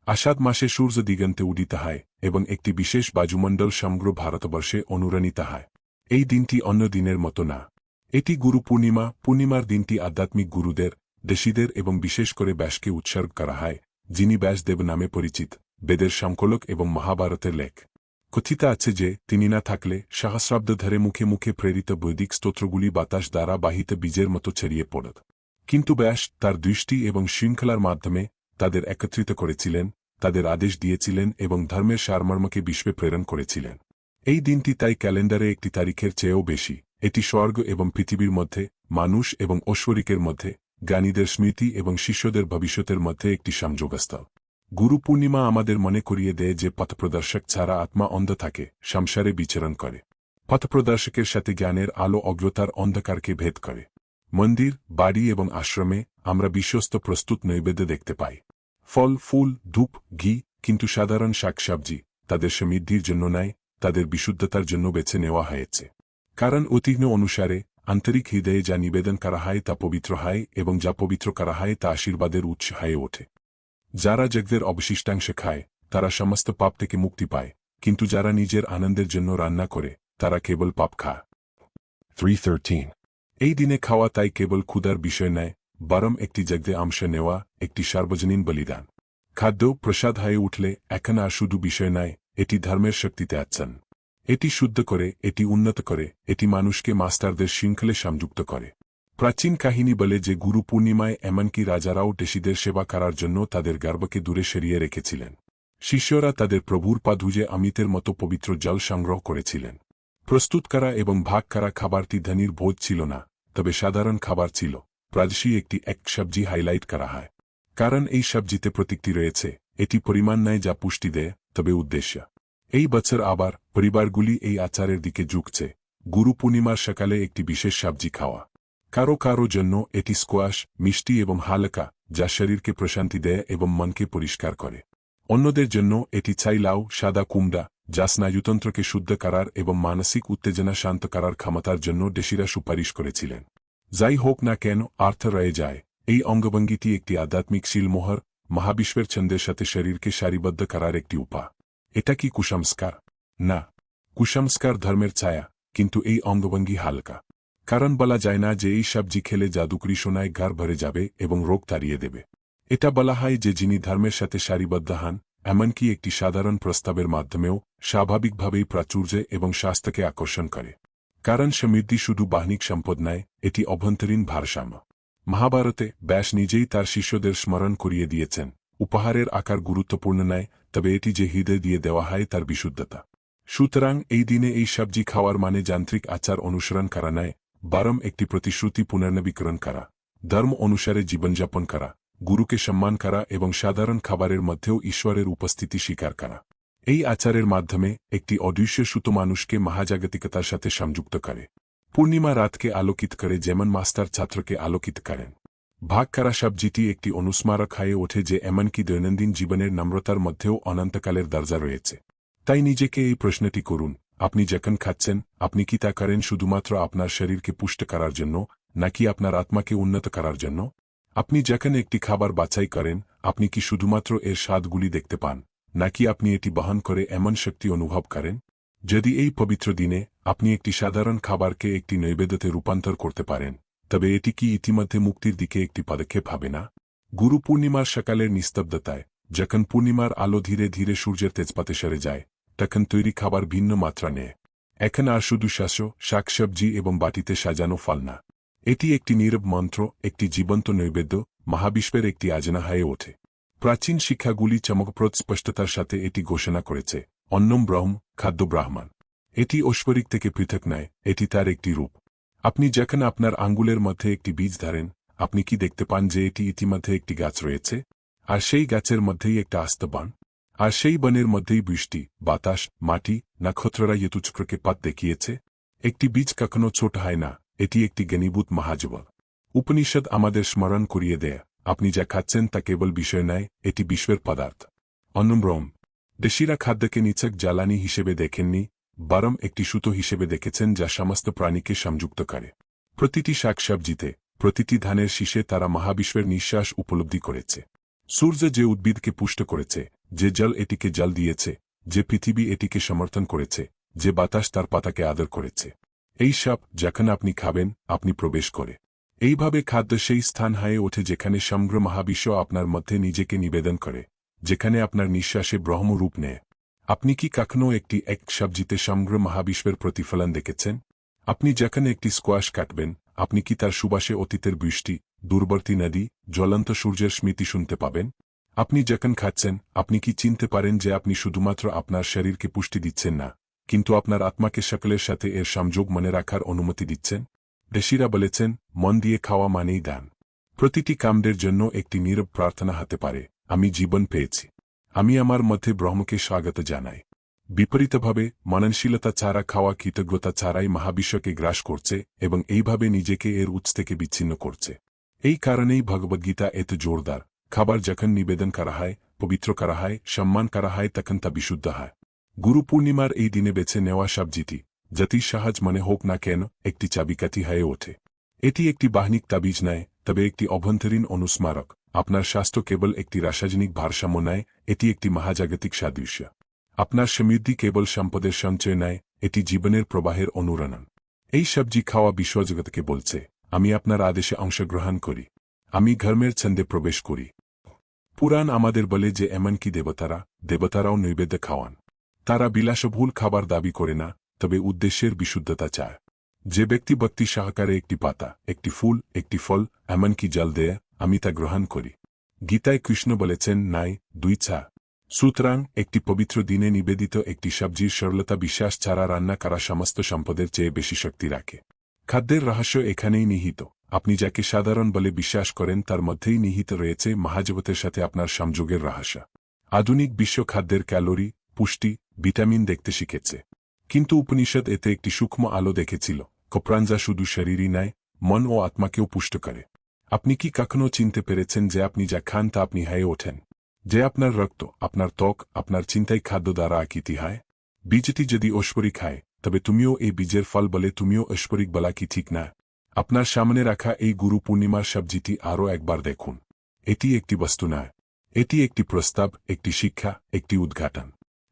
আষাঢ় মাসে সূর্য দিগন্তে উদিত হয় এবং একটি বিশেষ বায়ুমণ্ডল সমগ্র ভারতবর্ষে অনুরণিত হয়। এই দিনটি অন্য দিনের মতো না। এটি গুরু পূর্ণিমা। পূর্ণিমার দিনটি আধ্যাত্মিক গুরুদের, ঋষিদের এবং বিশেষ করে ব্যাসকে উৎসর্গ করা হয়, যিনি ব্যাসদেব নামে পরিচিত, বেদের সংকলক এবং মহাভারতের লেখ। কথিত আছে যে তিনি না থাকলে সহস্রাব্দ ধরে মুখে মুখে প্রেরিত বৈদিক স্তোত্রগুলি বাতাস দ্বারা বাহিত বীজের মতো ছড়িয়ে পড়ত। কিন্তু ব্যাস তার দৃষ্টি এবং শৃঙ্খলার মাধ্যমে তাদের একত্রিত করেছিলেন, তাদের আদেশ দিয়েছিলেন এবং ধর্মের সারমর্মকে বিশ্বে প্রেরণ করেছিলেন। এই দিনটি তাই ক্যালেন্ডারে একটি তারিখের চেয়েও বেশি। এটি স্বর্গ এবং পৃথিবীর মধ্যে, মানুষ এবং ঐশ্বরিকের মধ্যে, জ্ঞানীদের স্মৃতি এবং শিষ্যদের ভবিষ্যতের মধ্যে একটি সংযোগস্থল। গুরু পূর্ণিমা আমাদের মনে করিয়ে দেয় যে পথপ্রদর্শক ছাড়া আত্মা অন্ধ থাকে, সংসারে বিচরণ করে। পথপ্রদর্শকের সাথে জ্ঞানের আলো অজ্ঞতার অন্ধকারকে ভেদ করে। মন্দির, বাড়ি এবং আশ্রমে আমরা বিশ্বস্ত প্রস্তুত নৈবেদ্য দেখতে পাই। ফল, ফুল, ধূপ, ঘি, কিন্তু সাধারণ শাকসবজি তাদের সমৃদ্ধির জন্য নয়, তাদের বিশুদ্ধতার জন্য বেছে নেওয়া হয়েছে। কারণ ঐতিহ্য অনুসারে আন্তরিক হৃদয়ে যা নিবেদন করা হয় তা পবিত্র হয় এবং যা পবিত্র করা হয় তা আশীর্বাদের উৎস হয়ে ওঠে। যারা যজ্ঞের অবশিষ্টাংশ খায় তারা সমস্ত পাপ থেকে মুক্তি পায়, কিন্তু যারা নিজের আনন্দের জন্য রান্না করে তারা কেবল পাপ খায়। 3:13 এই দিনে খাওয়া তাই কেবল ক্ষুধার বিষয় নয়, বরং একটি যজ্ঞে অংশ নেওয়া, একটি সার্বজনীন বলিদান। খাদ্য প্রসাদ হয়ে উঠলে এখন আর শুধু বিষয় নয়, এটি ধর্মের শক্তিতে আচ্ছন্ন। এটি শুদ্ধ করে, এটি উন্নত করে, এটি মানুষকে মাস্টারদের শৃঙ্খলে সংযুক্ত করে। প্রাচীন কাহিনী বলে যে গুরু পূর্ণিমায় এমনকি রাজারাও ঋষিদের সেবা করার জন্য তাদের গর্বকে দূরে সরিয়ে রেখেছিলেন। শিষ্যরা তাদের প্রভুর পা ধুয়ে অমৃতের মতো পবিত্র জল সংগ্রহ করেছিলেন। প্রস্তুত করা এবং ভাগ করা খাবারটি ধনীর ভোজ ছিল না, তবে সাধারণ খাবার ছিল। প্রায়শই এক সবজি হাইলাইট করা হয়, কারণ এই সবজিতে প্রতীকটি রয়েছে। এটি পরিমাণ নয় যা পুষ্টি দেয়, তবে উদ্দেশ্য। এই বছর আবার পরিবারগুলি এই আচারের দিকে ঝুঁকছে। গুরু পূর্ণিমার সকালে একটি বিশেষ সবজি খাওয়া। কারো কারো জন্য এটি স্কোয়াশ, মিষ্টি এবং হালকা, যা শরীরকে প্রশান্তি দেয় এবং মনকে পরিষ্কার করে। অন্যদের জন্য এটি ছাই লাউ, সাদা কুমড়া, যা স্নায়ুতন্ত্রকে শুদ্ধ করার এবং মানসিক উত্তেজনা শান্ত করার ক্ষমতার জন্য ঋষিরা সুপারিশ করেছিলেন। যাই হোক না কেন, অর্থ রয়ে যায়। এই অঙ্গভঙ্গিটি একটি আধ্যাত্মিক শিলমোহর, মহাবিশ্বের ছন্দের সাথে শরীরকে সারিবদ্ধ করার একটি উপায়। এটা কি কুসংস্কার? না, কুসংস্কার ধর্মের ছায়া, কিন্তু এই অঙ্গভঙ্গি হালকা। কারণ বলা যায় না যে এই সবজি খেলে জাদুকরি সোনায় ঘর ভরে যাবে এবং রোগ তাড়িয়ে দেবে। এটা বলা হয় যে যিনি ধর্মের সাথে সারিবদ্ধ হন, এমনকি একটি সাধারণ প্রস্তাবের মাধ্যমেও স্বাভাবিকভাবেই প্রাচুর্য এবং স্বাস্থ্যকে আকর্ষণ করে। কারণ সমৃদ্ধি শুধু বাহ্যিক সম্পদ নয়, এটি অভ্যন্তরীণ ভারসাম্য। মহাভারতে ব্যাস নিজেই তার শিষ্যদের স্মরণ করিয়ে দিয়েছেন, উপহারের আকার গুরুত্বপূর্ণ নয়, তবে এটি যে হৃদয় দিয়ে দেওয়া হয় তার বিশুদ্ধতা। সুতরাং এই দিনে এই সবজি খাওয়ার মানে যান্ত্রিক আচার অনুসরণ করা নয়, বরং একটি প্রতিশ্রুতি পুনর্নবীকরণ করা, ধর্ম অনুসারে জীবনযাপন করা, গুরুকে সম্মান করা এবং সাধারণ খাবারের মধ্যেও ঈশ্বরের উপস্থিতি স্বীকার করা। এই আচারের মাধ্যমে একটি অদৃশ্য সুতো মানুষকে মহাজাগতিকতার সাথে সংযুক্ত করে। পূর্ণিমা রাতকে আলোকিত করে যেমন মাস্টার ছাত্রকে আলোকিত করেন। ভাগ করা সবজিটি একটি অনুস্মারক হয়ে ওঠে যে এমনকি দৈনন্দিন জীবনের নম্রতার মধ্যেও অনন্তকালের দরজা রয়েছে। তাই নিজেকে এই প্রশ্নটি করুন, আপনি যখন খাচ্ছেন, আপনি কি তা করেন শুধুমাত্র আপনার শরীরকে পুষ্ট করার জন্য, নাকি আপনার আত্মাকে উন্নত করার জন্য? আপনি যখন একটি খাবার বাছাই করেন, আপনি কি শুধুমাত্র এর স্বাদগুলি দেখতে পান, নাকি আপনি এটি বহন করে এমন শক্তি অনুভব করেন? যদি এই পবিত্র দিনে আপনি একটি সাধারণ খাবারকে একটি নৈবেদ্যতে রূপান্তর করতে পারেন, তবে এটি কি ইতিমধ্যে মুক্তির দিকে একটি পদক্ষেপ হবে না? গুরু পূর্ণিমার সকালের নিস্তব্ধতায়, যখন পূর্ণিমার আলো ধীরে ধীরে সূর্যের তেজপাতে সরে যায়, তখন তৈরি খাবার ভিন্ন মাত্রা নেয়। এখন আর শুধু শস্য, শাকসবজি এবং বাটিতে সাজানো ফল না। এটি একটি নীরব মন্ত্র, একটি জীবন্ত নৈবেদ্য, মহাবিশ্বের একটি আজনা হয়ে ওঠে। প্রাচীন শিক্ষাগুলি চমকপ্রদ স্পষ্টতার সাথে এটি ঘোষণা করেছে, অন্নম ব্রহ্ম, খাদ্য ব্রাহ্মণ। এটি ঐশ্বরিক থেকে পৃথক নয়, এটি তার একটি রূপ। আপনি যখন আপনার আঙ্গুলের মধ্যে একটি বীজ ধরেন, আপনি কি দেখতে পান যে এটি ইতিমধ্যে একটি গাছ রয়েছে? আর সেই গাছের মধ্যেই একটা আস্ত বন। আর সেই বনের মধ্যেই বৃষ্টি, বাতাস, মাটি, নক্ষত্ররা ঋতুচক্রকে পথ দেখিয়েছে। একটি বীজ কখনো ছোট হয় না, এটি একটি জ্ঞানীভূত মহাজীবন। উপনিষদ আমাদের স্মরণ করিয়ে দেয়, আপনি যা খাচ্ছেন তা কেবল বিষয় নয়, এটি বিশ্বের পদার্থ। অন্নম ব্রহ্ম। ঋষিরা খাদ্যকে নিছক জ্বালানি হিসেবে দেখেননি, বরং একটি সুতো হিসেবে দেখেছেন যা সমস্ত প্রাণীকে সংযুক্ত করে। প্রতিটি শাকসবজিতে, প্রতিটি ধানের শীষে তারা মহাবিশ্বের নিঃশ্বাস উপলব্ধি করেছে। সূর্য যে উদ্ভিদকে পুষ্ট করেছে, যে জল এটিকে জল দিয়েছে, যে পৃথিবী এটিকে সমর্থন করেছে, যে বাতাস তার পাতাকে আদর করেছে। এই সব যখন আপনি খাবেন, আপনি প্রবেশ করে। এইভাবে খাদ্য সেই স্থান হয়ে ওঠে যেখানে সমগ্র মহাবিশ্ব আপনার মধ্যে নিজেকে নিবেদন করে, যেখানে আপনার নিঃশ্বাসে ব্রহ্ম রূপ নেয়। আপনি কি কখনো এক সবজিতে সমগ্র মহাবিশ্বের প্রতিফলন দেখেছেন? আপনি যখন একটি স্কোয়াশ কাটবেন, আপনি কি তার সুবাসে অতীতের বৃষ্টি, দূরবর্তী নদী, জ্বলন্ত সূর্যের স্মৃতি শুনতে পাবেন? আপনি যখন খাচ্ছেন, আপনি কি চিনতে পারেন যে আপনি শুধুমাত্র আপনার শরীরকে পুষ্টি দিচ্ছেন না, কিন্তু আপনার আত্মাকে সকলের সাথে এর সংযোগ মনে রাখার অনুমতি দিচ্ছেন? ঋষিরা বলেছেন, মন দিয়ে খাওয়া মানেই দান। প্রতিটি কামড়ের জন্য একটি নীরব প্রার্থনা হতে পারে, আমি জীবন পেয়েছি, আমি আমার মধ্যে ব্রহ্মকে স্বাগত জানাই। বিপরীতভাবে মননশীলতা ছাড়া খাওয়া কৃতজ্ঞতা ছাড়াই মহাবিশ্বকে গ্রাস করছে এবং এইভাবে নিজেকে এর উৎস থেকে বিচ্ছিন্ন করছে। এই কারণেই ভগবদ্গীতা এত জোরদার, খাবার যখন নিবেদন করা হয়, পবিত্র করা হয়, সম্মান করা হয়, তখন তা বিশুদ্ধ হয়। গুরু পূর্ণিমার এই দিনে বেছে নেওয়া সবজিটি, যতই সহজ মনে হোক না কেন, একটি চাবিকাঠি হয়ে ওঠে। এটি একটি বাহ্যিক তাবিজ নয়, তবে একটি অভ্যন্তরীণ অনুস্মারক। আপনার স্বাস্থ্য কেবল একটি রাসায়নিক ভারসাম্য নয়, এটি একটি মহাজাগতিক সাদৃশ্য। আপনার সমৃদ্ধি কেবল সম্পদের সঞ্চয় নয়, এটি জীবনের প্রবাহের অনুরণন। এই সবজি খাওয়া বিশ্বজগৎকে বলছে, আমি আপনার আদেশে অংশগ্রহণ করি, আমি ধর্মের ছন্দে প্রবেশ করি। পুরাণ আমাদের বলে যে এমনকি দেবতারাও নৈবেদ্য খাওয়ান। তারা বিলাসবহুল খাবার দাবি করে না, তবে উদ্দেশ্যের বিশুদ্ধতা চায়। যে ব্যক্তি ভক্তি সহকারে একটি পাতা, একটি ফুল, একটি ফল, এমনকি জল দেয়, আমি তা গ্রহণ করি। গীতায় কৃষ্ণ বলেছেন, নাই, দুই ছা। সুতরাং একটি পবিত্র দিনে নিবেদিত একটি সবজির সরলতা বিশ্বাস ছাড়া রান্না করা সমস্ত সম্পদের চেয়ে বেশি শক্তি রাখে। খাদ্যের রহস্য এখানেই নিহিত। আপনি যাকে সাধারণ বলে বিশ্বাস করেন তার মধ্যেই নিহিত রয়েছে মহাজগতের সাথে আপনার সংযোগের রহস্য। আধুনিক বিশ্ব খাদ্যের ক্যালোরি, পুষ্টি, ভিটামিন দেখতে শিখেছে, কিন্তু উপনিষদ এতে একটি সূক্ষ্ম আলো দেখেছিল, কোপ্রাণ যা শুধু শরীরই নয়, মন ও আত্মাকেও পুষ্ট করে। আপনি কি কখনো চিনতে পেরেছেন যে আপনি যা খান তা আপনি হয়ে ওঠেন? যে আপনার রক্ত, আপনার ত্বক, আপনার চিন্তাই খাদ্য দ্বারা আকৃতি হয়? বীজটি যদি ঐশ্বরিক হয়, তবে তুমিও এই বীজের ফল বলে তুমিও ঐশ্বরিক বলা কি ঠিক না? আপনার সামনে রাখা এই গুরু পূর্ণিমার সবজিটি আরও একবার দেখুন। এটি একটি বস্তু নয়, এটি একটি প্রস্তাব, একটি শিক্ষা, একটি উদ্ঘাটন।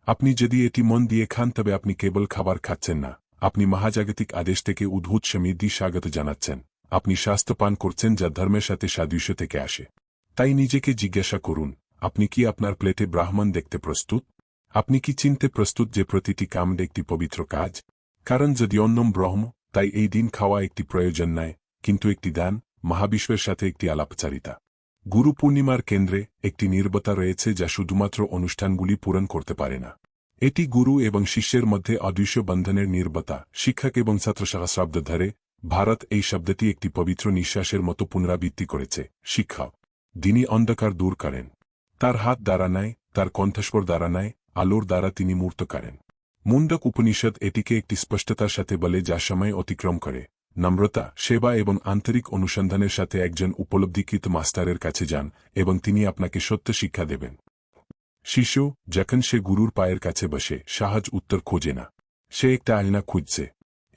আপনি যদি এটি মন দিয়ে খান তবে আপনি কেবল খাবার খাচ্ছেন না, আপনি মহাজাগতিক আদেশ থেকে উদ্ভূত সমৃদ্ধি স্বাগত জানাচ্ছেন। আপনি স্বাস্থ্য পান করছেন যা ধর্মের সাথে সাদৃশ্য থেকে আসে। তাই নিজেকে জিজ্ঞাসা করুন, আপনি কি আপনার প্লেটে ব্রাহ্মণ দেখতে প্রস্তুত? আপনি কি চিনতে প্রস্তুত যে প্রতিটি কামড় একটি পবিত্র কাজ? কারণ যদি অন্নম ব্রহ্ম, তাই এই দিন খাওয়া একটি প্রয়োজন নয়, কিন্তু একটি দান, মহাবিশ্বের সাথে একটি আলাপচারিতা। গুরু পূর্ণিমার কেন্দ্রে একটি নীরবতা রয়েছে যা শুধুমাত্র অনুষ্ঠানগুলি পূরণ করতে পারে না। এটি গুরু এবং শিষ্যের মধ্যে অদৃশ্য বন্ধনের নীরবতা। শিক্ষক এবং ছাত্র সহস্রাব্দ ধরে ভারত এই শব্দটি একটি পবিত্র নিঃশ্বাসের মতো পুনরাবৃত্তি করেছে। শিক্ষক, যিনি অন্ধকার দূর করেন। তার হাত দ্বারা নয়, তার কণ্ঠস্বর দ্বারা নয়, আলোর দ্বারা তিনি মূর্ত করেন। মুন্ডক উপনিষদ এটিকে একটি স্পষ্টতার সাথে বলে যা সময় অতিক্রম করে। নম্রতা, সেবা এবং আন্তরিক অনুসন্ধানের সাথে একজন উপলব্ধিকৃত মাস্টারের কাছে যান এবং তিনি আপনাকে সত্য শিক্ষা দেবেন। শিষ্য, যখন সে গুরুর পায়ের কাছে বসে, সাহায্য উত্তর খোঁজে না। সে একটা আয়না খুঁজছে,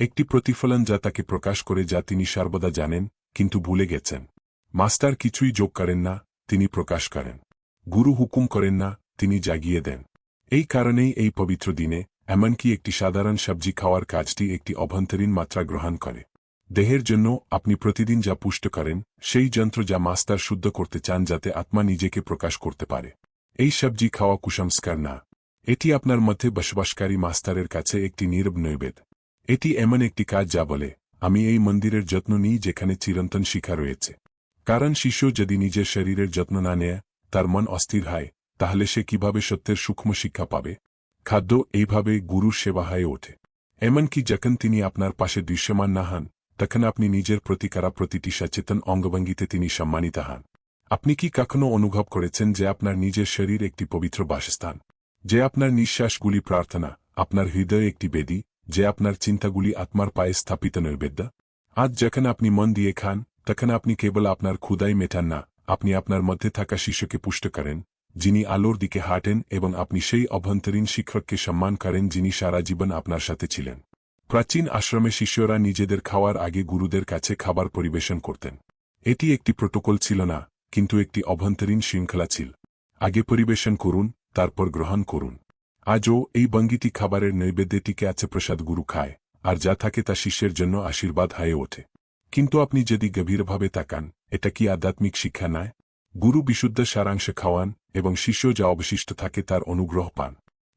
একটি প্রতিফলন যা তাকে প্রকাশ করে যা তিনি সর্বদা জানেন, কিন্তু ভুলে গেছেন। মাস্টার কিছুই যোগ করেন না, তিনি প্রকাশ করেন। গুরু হুকুম করেন না, তিনি জাগিয়ে দেন। এই কারণেই এই পবিত্র দিনে, এমনকি একটি সাধারণ সবজি খাওয়ার কাজটি একটি অভ্যন্তরীণ মাত্রা গ্রহণ করে। দেহের জন্য আপনি প্রতিদিন যা পুষ্ট করেন, সেই যন্ত্র যা মাস্টার শুদ্ধ করতে চান যাতে আত্মা নিজেকে প্রকাশ করতে পারে। এই সবজি খাওয়া কুসংস্কার না, এটি আপনার মধ্যে বসবাসকারী মাস্টারের কাছে একটি নীরব নৈবেদ্য। এটি এমন একটি কাজ যা বলে, আমি এই মন্দিরের যত্ন নিই যেখানে চিরন্তন শিক্ষা রয়েছে। কারণ শিষ্য যদি নিজের শরীরের যত্ন না নেয়, তার মন অস্থির হয়, তাহলে সে কিভাবে সত্যের সূক্ষ্ম শিক্ষা পাবে? খাদ্য এইভাবে গুরুর সেবা হয়ে ওঠে। এমনকি যখন তিনি আপনার পাশে দৃশ্যমান না হন, তখন আপনি নিজের প্রতি করা প্রতিটি সচেতন অঙ্গভঙ্গিতে তিনি সম্মানিত হন। আপনি কি কখনো অনুভব করেছেন যে আপনার নিজের শরীর একটি পবিত্র বাসস্থান? যে আপনার নিঃশ্বাসগুলি প্রার্থনা, আপনার হৃদয় একটি বেদী, যে আপনার চিন্তাগুলি আত্মার পায়ে স্থাপিত নৈবেদ্য? আজ যখন আপনি মন দিয়ে খান, তখন আপনি কেবল আপনার ক্ষুধাই মেটান না, আপনি আপনার মধ্যে থাকা শিশুকে পুষ্ট করেন, যিনি আলোর দিকে হাঁটেন, এবং আপনি সেই অভ্যন্তরীণ শিক্ষককে সম্মান করেন যিনি সারা জীবন আপনার সাথে ছিলেন। প্রাচীন আশ্রমে শিষ্যরা নিজেদের খাওয়ার আগে গুরুদের কাছে খাবার পরিবেশন করতেন। এটি একটি প্রোটোকল ছিল না, কিন্তু একটি অভ্যন্তরীণ শৃঙ্খলা ছিল। আগে পরিবেশন করুন, তারপর গ্রহণ করুন। আজও এই ভঙ্গিটি খাবারের নৈবেদ্যটিকে আছে প্রসাদ গুরু খায়, আর যা থাকে তা শিষ্যের জন্য আশীর্বাদ হয়ে ওঠে। কিন্তু আপনি যদি গভীরভাবে তাকান, এটা কি আধ্যাত্মিক শিক্ষা নয়? গুরু বিশুদ্ধ সারাংশ খাওয়ান এবং শিষ্য যা অবশিষ্ট থাকে তার অনুগ্রহ পান।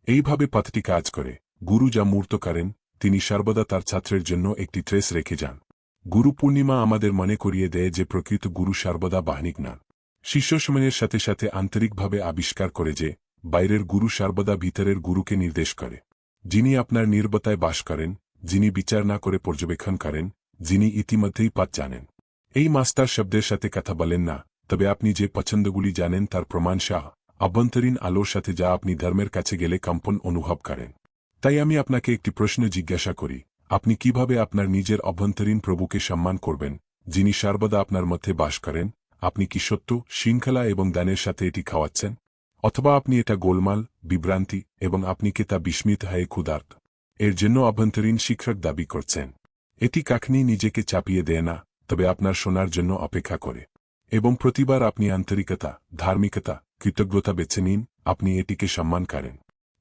এইভাবে পথটি কাজ করে। গুরু যা মূর্ত করেন, তিনি সর্বদা তার ছাত্রের জন্য একটি ট্রেস রেখে যান। গুরু পূর্ণিমা আমাদের মনে করিয়ে দেয় যে প্রকৃত গুরু সর্বদা বাহ্যিক নন। শিষ্য সময়ের সাথে সাথে আন্তরিকভাবে আবিষ্কার করে যে বাইরের গুরু সর্বদা ভিতরের গুরুকে নির্দেশ করে। যিনি আপনার নির্বতায় বাস করেন, যিনি বিচার না করে পর্যবেক্ষণ করেন, যিনি ইতিমধ্যেই পথ জানেন। এই মাস্টার শব্দের সাথে কথা বলেন না, তবে আপনি যে পছন্দগুলি জানেন তার প্রমাণ সহ অভ্যন্তরীণ আলোর সাথে যা আপনি ধর্মের কাছে গেলে কম্পন অনুভব করেন। তাই আমি আপনাকে একটি প্রশ্ন জিজ্ঞাসা করি, আপনি কিভাবে আপনার নিজের অভ্যন্তরীণ প্রভুকে সম্মান করবেন, যিনি সর্বদা আপনার মধ্যে বাস করেন? আপনি কি সত্য, শৃঙ্খলা এবং দানের সাথে এটি খাওয়াচ্ছেন? অথবা আপনি এটা গোলমাল, বিভ্রান্তি এবং আপনি কে তা বিস্মিত হয়ে ক্ষুধার্ত এর জন্য অভ্যন্তরীণ শিক্ষক দাবি করছেন? এটি কখনই নিজেকে চাপিয়ে দেয় না, তবে আপনার শোনার জন্য অপেক্ষা করে। এবং প্রতিবার আপনি আন্তরিকতা, ধার্মিকতা, কৃতজ্ঞতা বেছে নিন, আপনি এটিকে সম্মান করেন।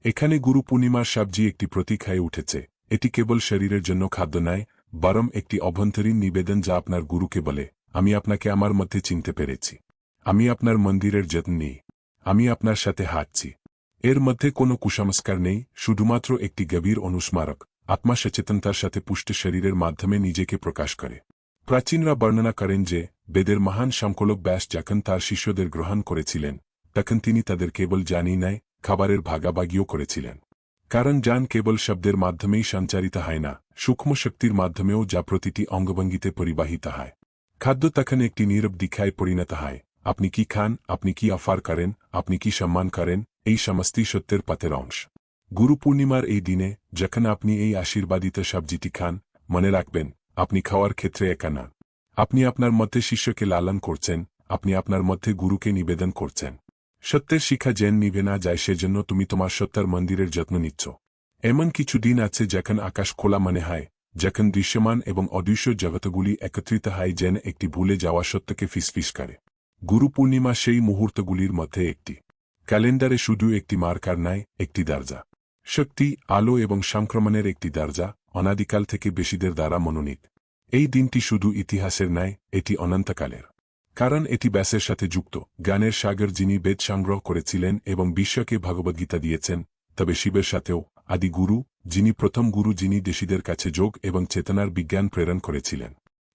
এখানে গুরু পূর্ণিমার সবজি একটি প্রতীক হয়ে উঠেছে। এটি কেবল শরীরের জন্য খাদ্য নয়, বরং একটি অভ্যন্তরীণ নিবেদন যা আপনার গুরুকে বলে, আমি আপনাকে আমার মধ্যে চিনতে পেরেছি। আমি আপনার মন্দিরের যত্ন নিই। আমি আপনার সাথে হাঁটছি। এর মধ্যে কোনো কুসংস্কার নেই, শুধুমাত্র একটি গভীর অনুস্মারক, আত্মা সচেতনতার সাথে পুষ্ট শরীরের মাধ্যমে নিজেকে প্রকাশ করে। প্রাচীনরা বর্ণনা করেন যে বেদের মহান সংকলক ব্যাস যখন তার শিষ্যদের গ্রহণ করেছিলেন, তখন তিনি তাদের কেবল জ্ঞানই নয়, খাবারের ভাগাভাগিও করেছিলেন। কারণ জ্ঞান কেবল শব্দের মাধ্যমেই সঞ্চারিত হয় না, সূক্ষ্ম শক্তির মাধ্যমেও যা প্রতিটি অঙ্গভঙ্গিতে পরিবাহিত হয়। খাদ্য তখন একটি নীরব দীক্ষায় পরিণত হয়। আপনি কি খান, আপনি কি অফার করেন, আপনি কি সম্মান করেন, এই সমস্তই সত্যের পথের অংশ। গুরু পূর্ণিমার এই দিনে যখন আপনি এই আশীর্বাদিত সবজিটি খান, মনে রাখবেন, আপনি খাওয়ার ক্ষেত্রে একা নন। আপনি আপনার মধ্যে শিষ্যকে লালন করছেন, আপনি আপনার মধ্যে গুরুকে নিবেদন করছেন। সত্যের শিক্ষা যেন নিভে না যায় সেজন্য তুমি তোমার সত্তার মন্দিরের যত্ন নিচ্ছ। এমন কিছু দিন আছে যখন আকাশ খোলা মনে হয়, যখন দৃশ্যমান এবং অদৃশ্য জগতগুলি একত্রিত হয় যেন একটি ভুলে যাওয়া সত্যকে ফিসফিস করে। গুরু পূর্ণিমা সেই মুহূর্তগুলির মধ্যে একটি। ক্যালেন্ডারে শুধু একটি মার্কার নয়, একটি দরজা। শক্তি, আলো এবং সংক্রমণের একটি দরজা, অনাদিকাল থেকে বেশিদের দ্বারা মনোনীত। এই দিনটি শুধু ইতিহাসের নয়, এটি অনন্তকালের। কারণ এটি ব্যাসের সাথে যুক্ত, জ্ঞানের সাগর যিনি বেদ সংগ্রহ করেছিলেন এবং বিশ্বকে ভগবদ্গীতা দিয়েছেন, তবে শিবের সাথেও আদি গুরু, যিনি প্রথম গুরু, যিনি দেশীদের কাছে যোগ এবং চেতনার বিজ্ঞান প্রেরণ করেছিলেন।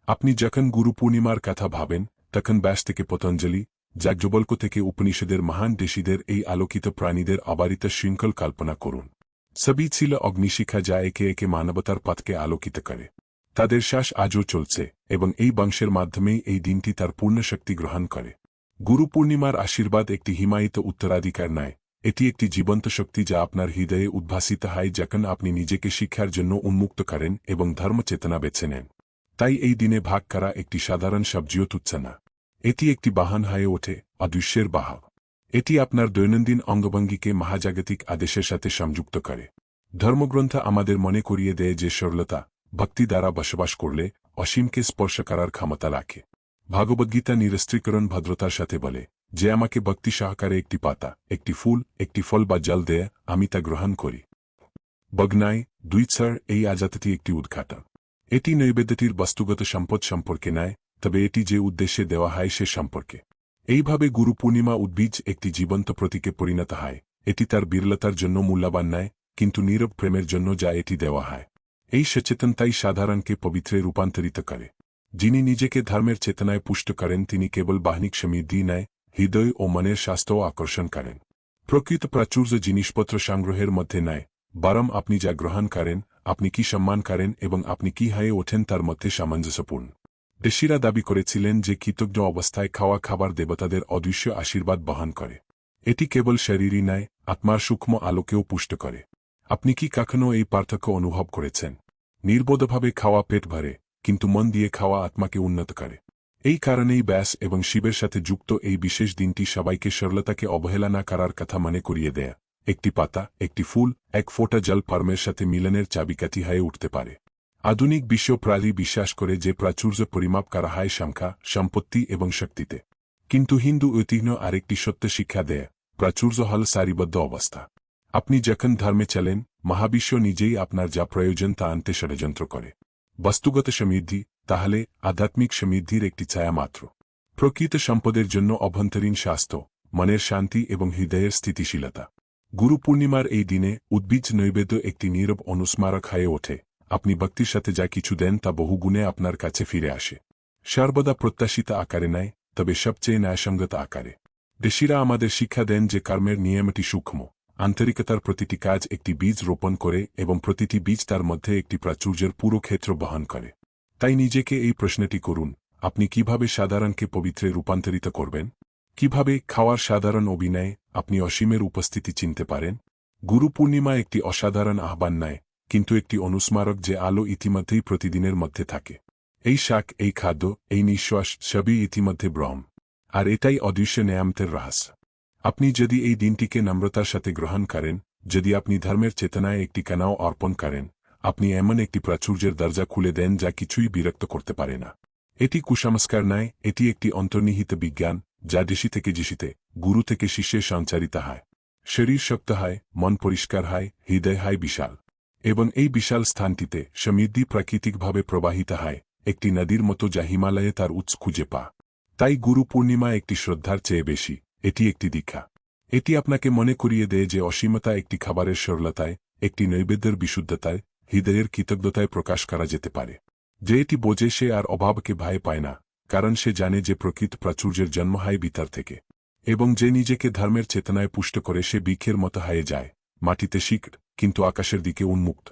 আপনি যখন গুরু পূর্ণিমার কথা ভাবেন, তখন ব্যাস থেকে পতঞ্জলি, যাজ্ঞবল্ক্য থেকে উপনিষদের মহান ঋষিদের এই আলোকিত প্রাণীদের অবারিত শৃঙ্খল কল্পনা করুন। সবই ছিল অগ্নিশিখা যা একে একে মানবতার পথকে আলোকিত করে। তাদের শ্বাস আজও চলছে এবং এই বংশের মাধ্যমেই এই দিনটি তার পূর্ণ শক্তি গ্রহণ করে। গুরু পূর্ণিমার আশীর্বাদ একটি হিমায়িত উত্তরাধিকার নয়, এটি একটি জীবন্ত শক্তি যা আপনার হৃদয়ে উদ্ভাসিত হয় যখন আপনি নিজেকে শিক্ষার জন্য উন্মুক্ত করেন এবং ধর্মচেতনা বেছে নেন। তাই এই দিনে ভাগ করা একটি সাধারণ সবজিও তুচ্ছ না। এটি একটি বাহন হয়ে ওঠে, অদৃশ্যের বাহক। এটি আপনার দৈনন্দিন অঙ্গভঙ্গিকে মহাজাগতিক আদেশের সাথে সংযুক্ত করে। ধর্মগ্রন্থ আমাদের মনে করিয়ে দেয় যে সরলতা, ভক্তি দ্বারা বসবাস করলে অসীমকে স্পর্শ করার ক্ষমতা রাখে। ভাগবদ্গীতা নিরস্ত্রীকরণ ভদ্রতার সাথে বলে, যে আমাকে ভক্তি সহকারে একটি পাতা, একটি ফুল, একটি ফল বা জল দেয়, আমি তা গ্রহণ করি। বগ্নাই, দুইছর এই আজাতটি একটি উদ্ঘাটন। এটি নৈবেদ্যটির বস্তুগত সম্পদ সম্পর্কে নয়, তবে এটি যে উদ্দেশ্যে দেওয়া হয় সে সম্পর্কে। এইভাবে গুরু পূর্ণিমা উদ্ভিজ একটি জীবন্ত প্রতীকে পরিণত হয়। এটি তার বিরলতার জন্য মূল্যবান নয়, কিন্তু নীরব প্রেমের জন্য যা এটি দেওয়া হয়। এই সচেতনতাই সাধারণকে পবিত্রে রূপান্তরিত করে। যিনি নিজেকে ধর্মের চেতনায় পুষ্ট করেন তিনি কেবল বাহ্যিক সমৃদ্ধি নয়, হৃদয় ও মনের স্বাস্থ্যও আকর্ষণ করেন। প্রকৃত প্রাচুর্য জিনিসপত্র সংগ্রহের মধ্যে নয়, বরং আপনি যা গ্রহণ করেন, আপনি কি সম্মান করেন এবং আপনি কি হয়ে ওঠেন তার মধ্যে সামঞ্জস্যপূর্ণ। ঋষিরা দাবি করেছিলেন যে কৃতজ্ঞ অবস্থায় খাওয়া খাবার দেবতাদের অদৃশ্য আশীর্বাদ বহন করে। এটি কেবল শরীরই নয়, আত্মার সূক্ষ্ম আলোকেও পুষ্ট করে। আপনি কি কখনো এই পার্থক্য অনুভব করেছেন? নির্বোধভাবে খাওয়া পেট ভরে, কিন্তু মন দিয়ে খাওয়া আত্মাকে উন্নত করে। এই কারণেই ব্যাস এবং শিবের সাথে যুক্ত এই বিশেষ দিনটি সবাইকে সরলতাকে অবহেলা না করার কথা মনে করিয়ে দেয়। একটি পাতা, একটি ফুল, এক ফোঁটা জল পরমের সাথে মিলনের চাবিকাঠি হয়ে উঠতে পারে। আধুনিক বিশ্ব প্রায়ই বিশ্বাস করে যে প্রাচুর্য পরিমাপ করা হয় সংখ্যা, সম্পত্তি এবং শক্তিতে। কিন্তু হিন্দু ঐতিহ্য আরেকটি সত্য শিক্ষা দেয়, প্রাচুর্য হল সারিবদ্ধ অবস্থা। আপনি যখন ধর্মে চলেন, মহাবিশ্ব নিজেই আপনার যা প্রয়োজন তা আনতে ষড়যন্ত্র করে। বস্তুগত সমৃদ্ধি তাহলে আধ্যাত্মিক সমৃদ্ধির একটি ছায়া মাত্র। প্রকৃত সম্পদের জন্য অভ্যন্তরীণ স্বাস্থ্য, মনের শান্তি এবং হৃদয়ের স্থিতিশীলতা। গুরু পূর্ণিমার এই দিনে উদ্ভিজ নৈবেদ্য একটি নীরব অনুস্মারক হয়ে ওঠে। আপনি ভক্তির সাথে যা কিছু দেন তা বহুগুণে আপনার কাছে ফিরে আসে। সর্বদা প্রত্যাশিত আকারে নয়, তবে সবচেয়ে ন্যায়সঙ্গত আকারে। ঋষিরা আমাদের শিক্ষা দেন যে কর্মের নিয়মটি সূক্ষ্ম। আন্তরিকতার প্রতিটি কাজ একটি বীজ রোপণ করে এবং প্রতিটি বীজ তার মধ্যে একটি প্রাচুর্যের পুরো ক্ষেত্র বহন করে। তাই নিজেকে এই প্রশ্নটি করুন, আপনি কিভাবে সাধারণকে পবিত্রে রূপান্তরিত করবেন? কিভাবে খাওয়ার সাধারণ অভিনয়ে আপনি অসীমের উপস্থিতি চিনতে পারেন? গুরু পূর্ণিমা একটি অসাধারণ আহ্বান নয়, কিন্তু একটি অনুস্মারক যে আলো ইতিমধ্যেই প্রতিদিনের মধ্যে থাকে। এই শাক, এই খাদ্য, এই নিঃশ্বাস সবই ইতিমধ্যে ব্রহ্ম। আর এটাই অদৃশ্য নেয়ামতের রহস্য। আপনি যদি এই দিনটিকে নম্রতার সাথে গ্রহণ করেন, যদি আপনি ধর্মের চেতনায় একটি কণাও অর্পণ করেন, আপনি এমন একটি প্রাচুর্যের দরজা খুলে দেন যা কিছুই বিরক্ত করতে পারে না। এটি কুসংস্কার নয়, এটি একটি অন্তর্নিহিত বিজ্ঞান, যা ঋষি থেকে ঋষিতে, গুরু থেকে শিষ্যে সঞ্চারিত হয়। শরীর শক্ত হয়, মন পরিষ্কার হয়, হৃদয় হয় বিশাল। এবং এই বিশাল স্থানটিতে সমৃদ্ধি প্রাকৃতিকভাবে প্রবাহিত হয়, একটি নদীর মতো যা হিমালয়ে তার উৎস খুঁজে পা। তাই গুরু পূর্ণিমা একটি শ্রদ্ধার চেয়ে বেশি, এটি একটি দীক্ষা। এটি আপনাকে মনে করিয়ে দেয় যে অসীমতা একটি খাবারের সরলতায়, একটি নৈবেদ্যের বিশুদ্ধতায়, হৃদয়ের কৃতজ্ঞতায় প্রকাশ করা যেতে পারে। যে এটি বোঝে সে আর অভাবকে ভয় পায় না, কারণ সে জানে যে প্রকৃত প্রাচুর্যের জন্ম হয় ভিতর থেকে। এবং যে নিজেকে ধর্মের চেতনায় পুষ্ট করে সে বৃক্ষের মতো হয়ে যায়, মাটিতে শিকড়, কিন্তু আকাশের দিকে উন্মুক্ত।